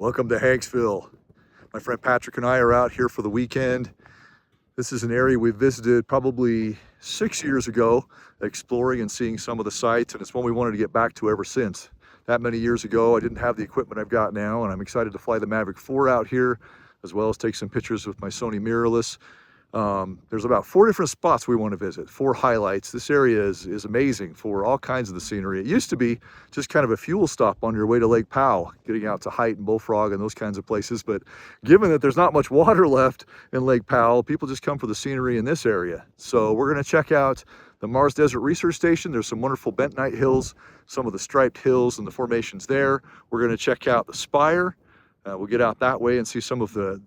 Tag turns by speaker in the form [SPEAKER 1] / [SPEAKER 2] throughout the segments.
[SPEAKER 1] Welcome to Hanksville. My friend Patrick and I are out here for the weekend. This is an area we visited probably 6 years ago, exploring and seeing some of the sites, and it's one we wanted to get back to ever since. That many years ago, I didn't have the equipment I've got now, and I'm excited to fly the Mavic 4 out here, as well as take some pictures with my Sony mirrorless. There's about 4 different spots we want to visit, 4 highlights. This area is amazing for all kinds of the scenery. It used to be just kind of a fuel stop on your way to Lake Powell, getting out to Height and Bullfrog and those kinds of places. But given that there's not much water left in Lake Powell, people just come for the scenery in this area. So we're going to check out the Mars Desert Research Station. There's some wonderful bentonite hills, some of the striped hills and the formations there. We're going to check out the Spire. We'll get out that way and see some of the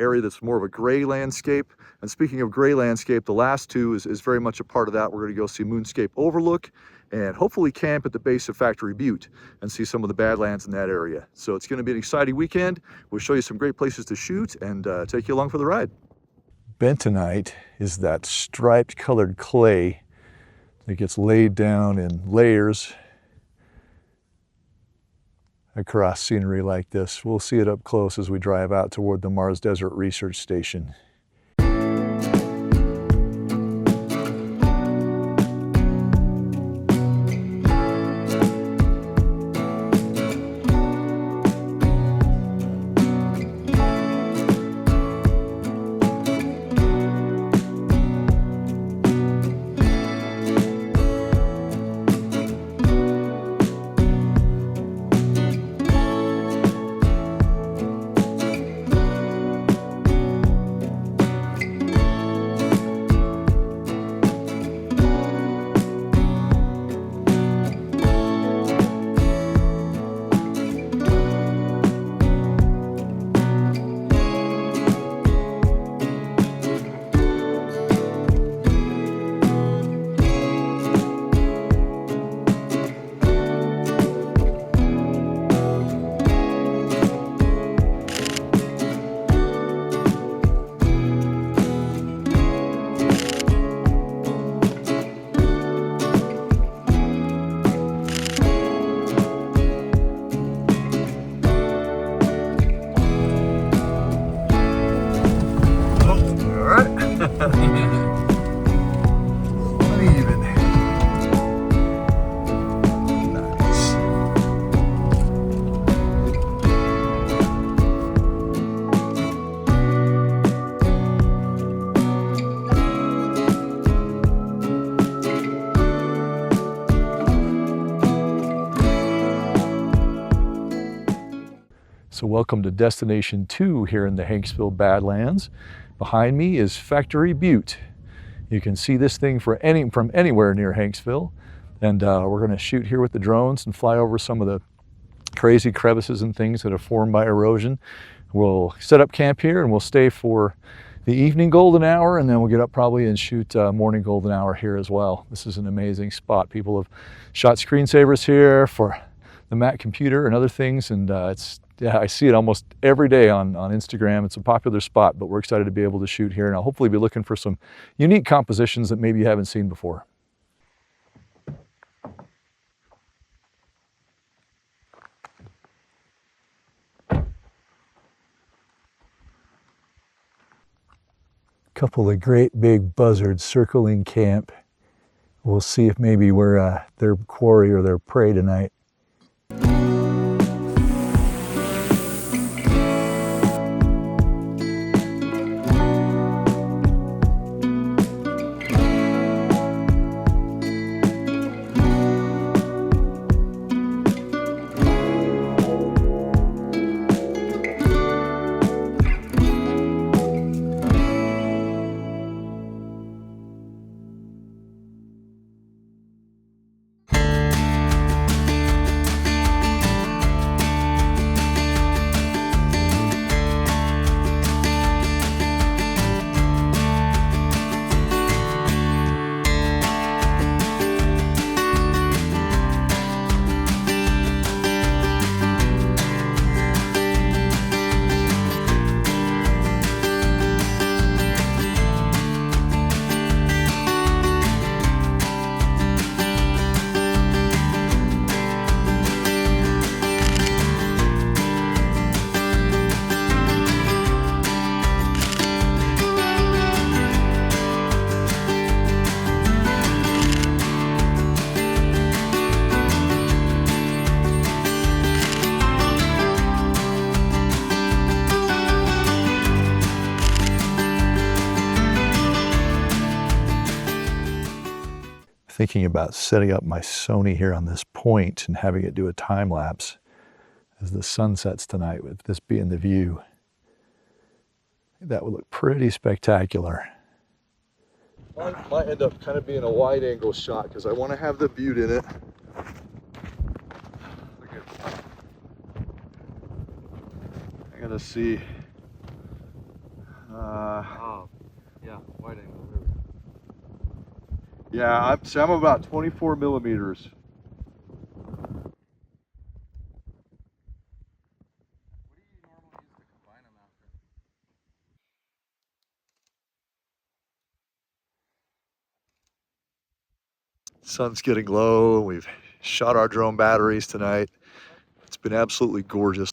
[SPEAKER 1] area that's more of a gray landscape. And speaking of gray landscape, the last 2 is very much a part of that. We're going to go see Moonscape Overlook and hopefully camp at the base of Factory Butte and see some of the Badlands in that area. So it's going to be an exciting weekend. We'll show you some great places to shoot and take you along for the ride. Bentonite is that striped colored clay that gets laid down in layers across scenery like this. We'll see it up close as we drive out toward the Mars Desert Research Station. So welcome to Destination 2 here in the Hanksville Badlands. Behind me is Factory Butte. You can see this thing from anywhere near Hanksville. And we're going to shoot here with the drones and fly over some of the crazy crevices and things that are formed by erosion. We'll set up camp here and we'll stay for the evening golden hour, and then we'll get up probably and shoot morning golden hour here as well. This is an amazing spot. People have shot screensavers here for the Mac computer and other things, and yeah, I see it almost every day on Instagram. It's a popular spot, but we're excited to be able to shoot here, and I'll hopefully be looking for some unique compositions that maybe you haven't seen before. Couple of great big buzzards circling camp. We'll see if maybe we're their quarry or their prey tonight. thinking about setting up my Sony here on this point and having it do a time lapse as the sun sets tonight, with this being the view. That would look pretty spectacular. Might end up kind of being a wide angle shot because I want to have the Butte in it. I gotta see.
[SPEAKER 2] Oh, yeah, wide angle.
[SPEAKER 1] Yeah, I'm about 24 millimeters. Sun's getting low. We've shot our drone batteries tonight. It's been absolutely gorgeous.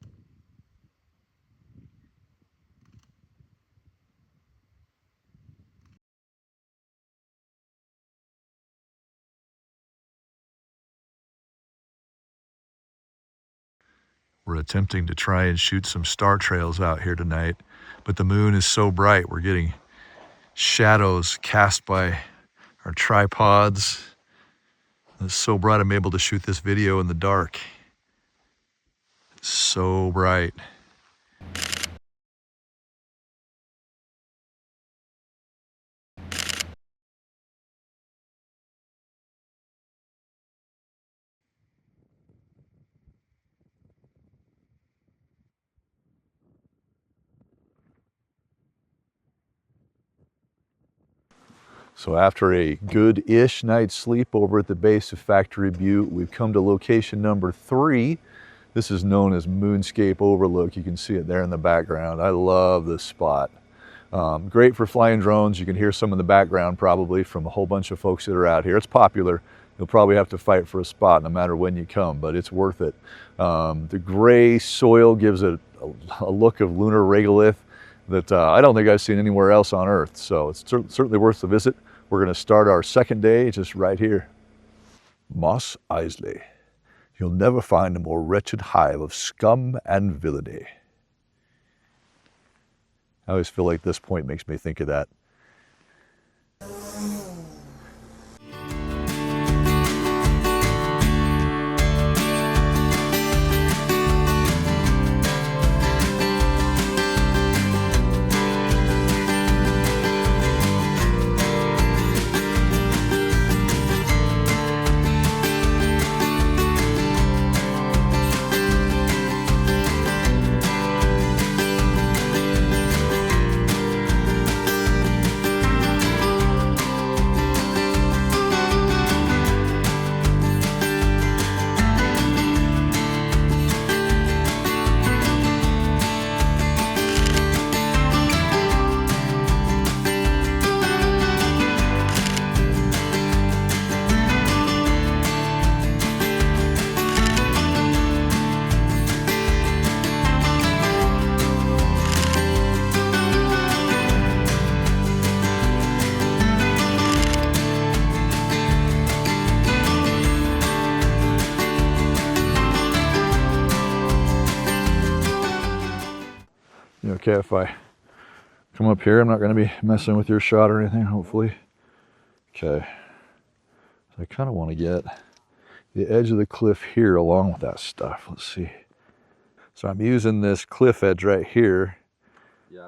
[SPEAKER 1] We're attempting to try and shoot some star trails out here tonight, but the moon is so bright we're getting shadows cast by our tripods. It's so bright I'm able to shoot this video in the dark. It's so bright. So after a good-ish night's sleep over at the base of Factory Butte, we've come to location number 3. This is known as Moonscape Overlook. You can see it there in the background. I love this spot. Great for flying drones. You can hear some in the background probably from a whole bunch of folks that are out here. It's popular. You'll probably have to fight for a spot no matter when you come, but it's worth it. The gray soil gives it a look of lunar regolith that I don't think I've seen anywhere else on Earth. So it's certainly worth the visit. We're going to start our second day just right here. Mos Eisley. You'll never find a more wretched hive of scum and villainy. I always feel like this point makes me think of that. You okay if I come up here? I'm not going to be messing with your shot or anything, hopefully. Okay. So I kind of want to get the edge of the cliff here along with that stuff. Let's see. So I'm using this cliff edge right here,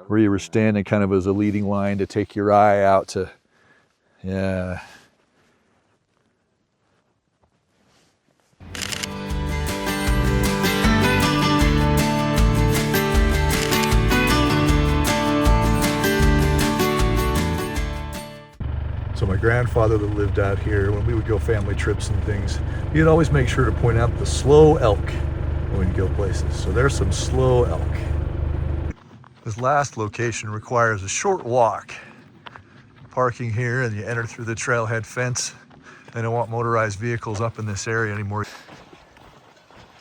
[SPEAKER 1] where you were standing kind of as a leading line to take your eye out to, yeah. So my grandfather that lived out here, when we would go family trips and things, he'd always make sure to point out the slow elk when we'd go places. So there's some slow elk. This last location requires a short walk. Parking here and you enter through the trailhead fence. They don't want motorized vehicles up in this area anymore.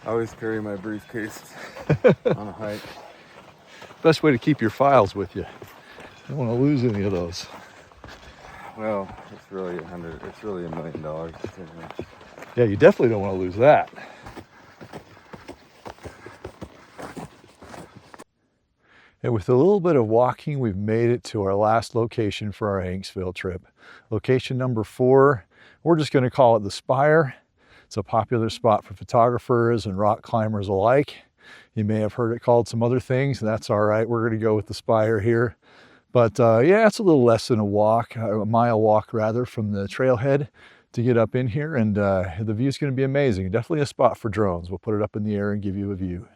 [SPEAKER 2] I always carry my briefcase on a hike.
[SPEAKER 1] Best way to keep your files with you. You don't want to lose any of those.
[SPEAKER 2] Well, it's really $1 million.
[SPEAKER 1] Yeah, you definitely don't want to lose that. And with a little bit of walking, we've made it to our last location for our Hanksville trip. Location number 4, We're just going to call it the Spire. It's a popular spot for photographers and rock climbers alike. You may have heard it called some other things. That's all right. We're going to go with the Spire here. But yeah, it's a little less than a mile walk rather, from the trailhead to get up in here, and the view's going to be amazing. Definitely a spot for drones. We'll put it up in the air and give you a view.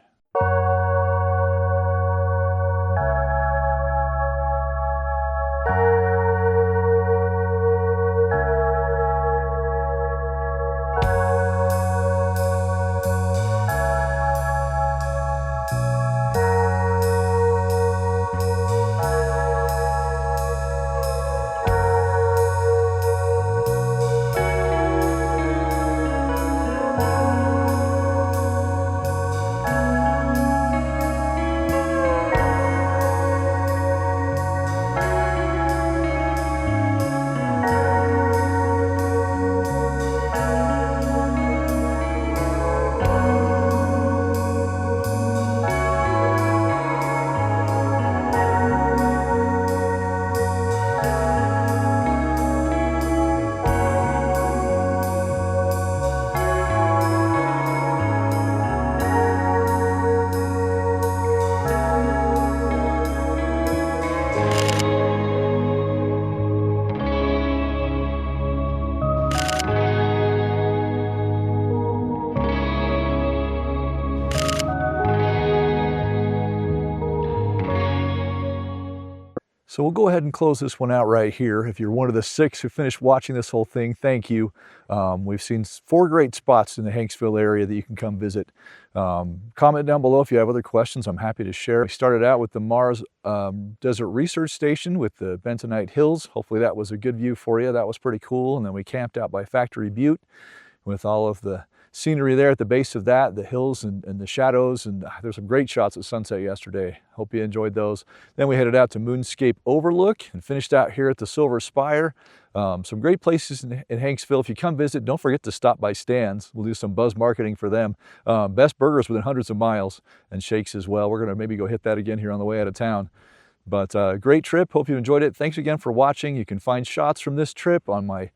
[SPEAKER 1] So we'll go ahead and close this one out right here. If you're one of the 6 who finished watching this whole thing, thank you. We've seen 4 great spots in the Hanksville area that you can come visit. Comment down below if you have other questions. I'm happy to share. We started out with the Mars Desert Research Station with the Bentonite Hills. Hopefully that was a good view for you. That was pretty cool. And then we camped out by Factory Butte with all of the scenery there at the base of that, the hills and the shadows, and there's some great shots at sunset yesterday. Hope you enjoyed those. Then we headed out to Moonscape Overlook and finished out here at the Silver Spire. Some great places in Hanksville. If you come visit, don't forget to stop by Stan's. We'll do some buzz marketing for them. Best burgers within hundreds of miles, and shakes as well. We're gonna maybe go hit that again here on the way out of town. But great trip, hope you enjoyed it. Thanks again for watching. You can find shots from this trip on my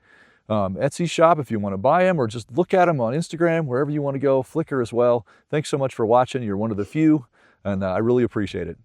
[SPEAKER 1] Etsy shop if you want to buy them, or just look at them on Instagram, wherever you want to go, Flickr as well. Thanks so much for watching. You're one of the few, and I really appreciate it.